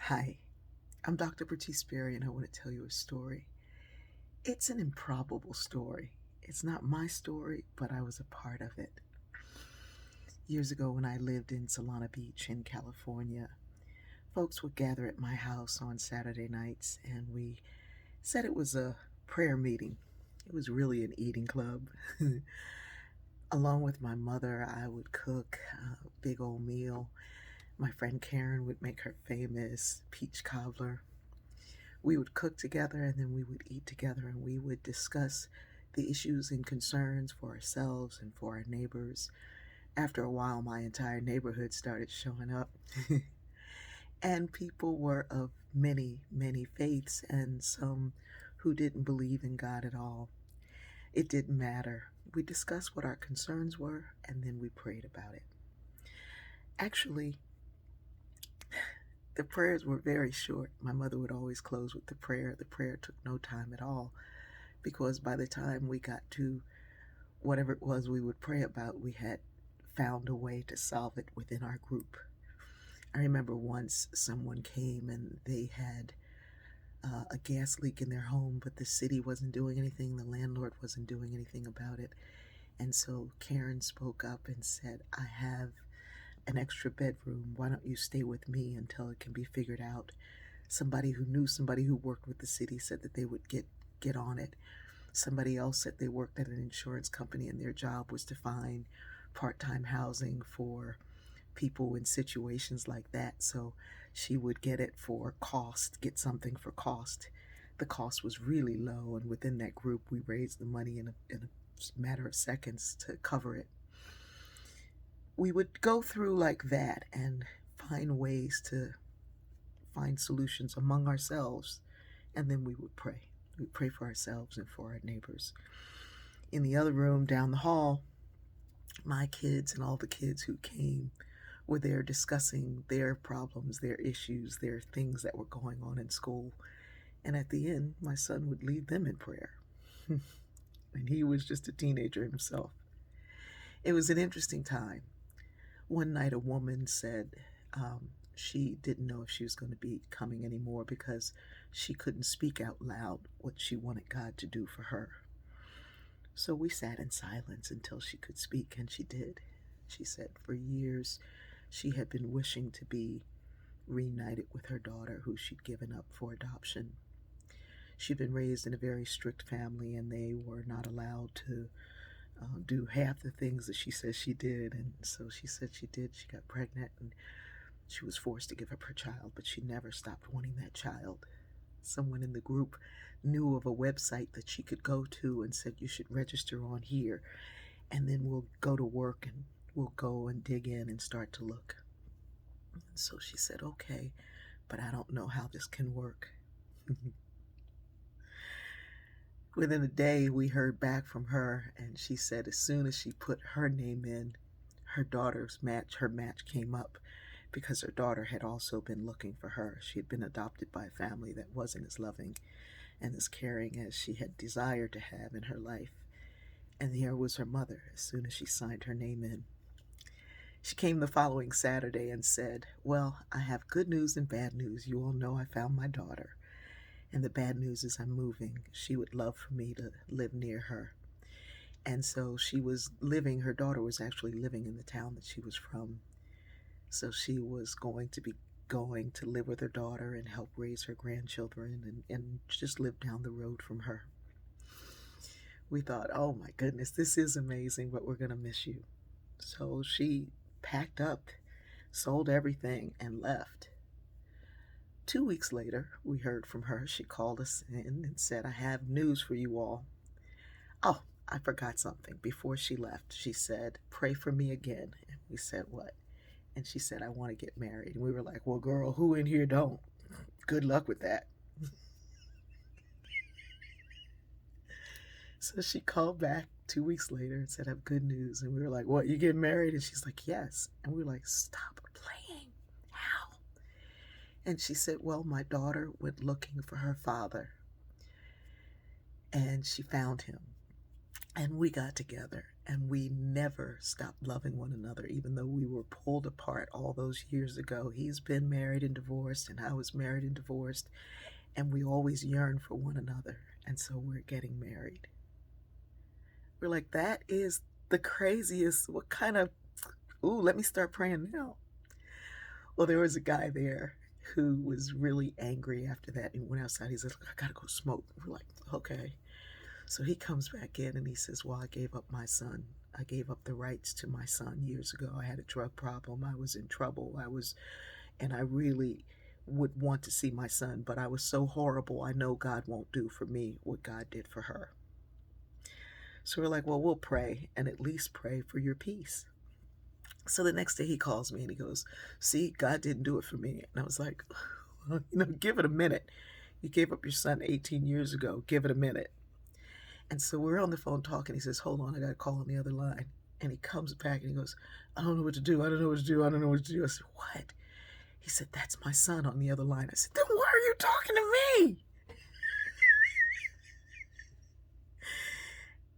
Hi, I'm Dr. Bertice Berry, and I want to tell you a story. It's an improbable story. It's not my story, but I was a part of it. Years ago, when I lived in Solana Beach in California, folks would gather at my house on Saturday nights, and we said it was a prayer meeting. It was really an eating club. Along with my mother, I would cook a big old meal. My friend Karen would make her famous peach cobbler. We would cook together and then we would eat together and we would discuss the issues and concerns for ourselves and for our neighbors. After a while, my entire neighborhood started showing up, and people were of many, many faiths and some who didn't believe in God at all. It didn't matter. We discussed what our concerns were and then we prayed about it. Actually, the prayers were very short. My mother would always close with the prayer. The prayer took no time at all, because by the time we got to whatever it was we would pray about, we had found a way to solve it within our group. I remember once someone came and they had a gas leak in their home, but the city wasn't doing anything, the landlord wasn't doing anything about it. And so Karen spoke up and said, I have an extra bedroom. Why don't you stay with me until it can be figured out? Somebody who knew somebody who worked with the city said that they would get on it. Somebody else said they worked at an insurance company and their job was to find part-time housing for people in situations like that. So she would get it for cost, get something for cost. The cost was really low, and within that group, we raised the money in a matter of seconds to cover it. We would go through like that and find ways to find solutions among ourselves, and then we would pray. We'd pray for ourselves and for our neighbors. In the other room down the hall, my kids and all the kids who came were there discussing their problems, their issues, their things that were going on in school. And at the end, my son would lead them in prayer. And he was just a teenager himself. It was an interesting time. One night, a woman said she didn't know if she was going to be coming anymore because she couldn't speak out loud what she wanted God to do for her. So we sat in silence until she could speak, and she did. She said for years she had been wishing to be reunited with her daughter, who she'd given up for adoption. She'd been raised in a very strict family, and they were not allowed to do half the things that she says she did. And so she said she did. She got pregnant, and she was forced to give up her child, but she never stopped wanting that child. Someone in the group knew of a website that she could go to and said, you should register on here, and then we'll go to work and we'll go and dig in and start to look. And so she said, okay, but I don't know how this can work. Within a day, we heard back from her, and she said as soon as she put her name in, her match came up, because her daughter had also been looking for her. She had been adopted by a family that wasn't as loving and as caring as she had desired to have in her life. And here was her mother as soon as she signed her name in. She came the following Saturday and said, well, I have good news and bad news. You all know I found my daughter. And the bad news is I'm moving. She would love for me to live near her. And so her daughter was actually living in the town that she was from. So she was going to be going to live with her daughter and help raise her grandchildren and just live down the road from her. We thought, oh my goodness, this is amazing, but we're going to miss you. So she packed up, sold everything, and left. 2 weeks later, we heard from her. She called us in and said, I have news for you all. Oh, I forgot something. Before she left, she said, pray for me again. And we said, what? And she said, I want to get married. And we were like, well, girl, who in here don't? Good luck with that. So she called back 2 weeks later and said, I have good news. And we were like, what, you getting married? And she's like, yes. And we were like, stop playing. How? And she said, well, my daughter went looking for her father and she found him. And we got together And we never stopped loving one another, even though we were pulled apart all those years ago. He's been married and divorced, and I was married and divorced, and we always yearned for one another. And so we're getting married. We're like, that is the craziest. What kind of, ooh, let me start praying now. Well, there was a guy there who was really angry after that and went outside. He says, I gotta go smoke. We're like, okay. So he comes back in and he says, well, I gave up my son. I gave up the rights to my son years ago. I had a drug problem. I was in trouble. And I really would want to see my son, but I was so horrible. I know God won't do for me what God did for her. So we're like, well, we'll pray and at least pray for your peace. So the next day he calls me and he goes, see, God didn't do it for me. And I was like, well, give it a minute. You gave up your son 18 years ago. Give it a minute. And so we're on the phone talking. He says, hold on, I got to call on the other line. And he comes back and he goes, I don't know what to do. I don't know what to do. I don't know what to do. I said, what? He said, that's my son on the other line. I said, then why are you talking to me?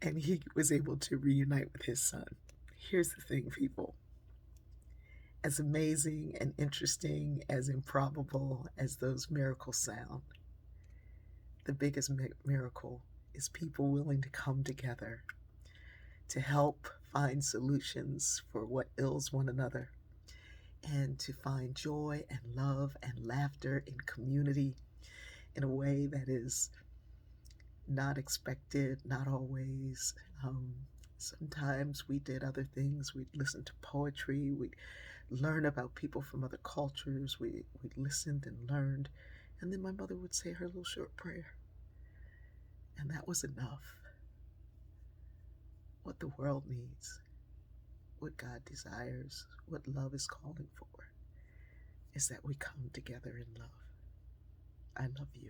And he was able to reunite with his son. Here's the thing, people. As amazing and interesting, as improbable as those miracles sound, the biggest miracle is people willing to come together to help find solutions for what ails one another and to find joy and love and laughter in community in a way that is not expected, not always. Sometimes we did other things. We'd listen to poetry. We'd learn about people from other cultures. We listened and learned. And then my mother would say her little short prayer. And that was enough. What the world needs, what God desires, what love is calling for, is that we come together in love. I love you.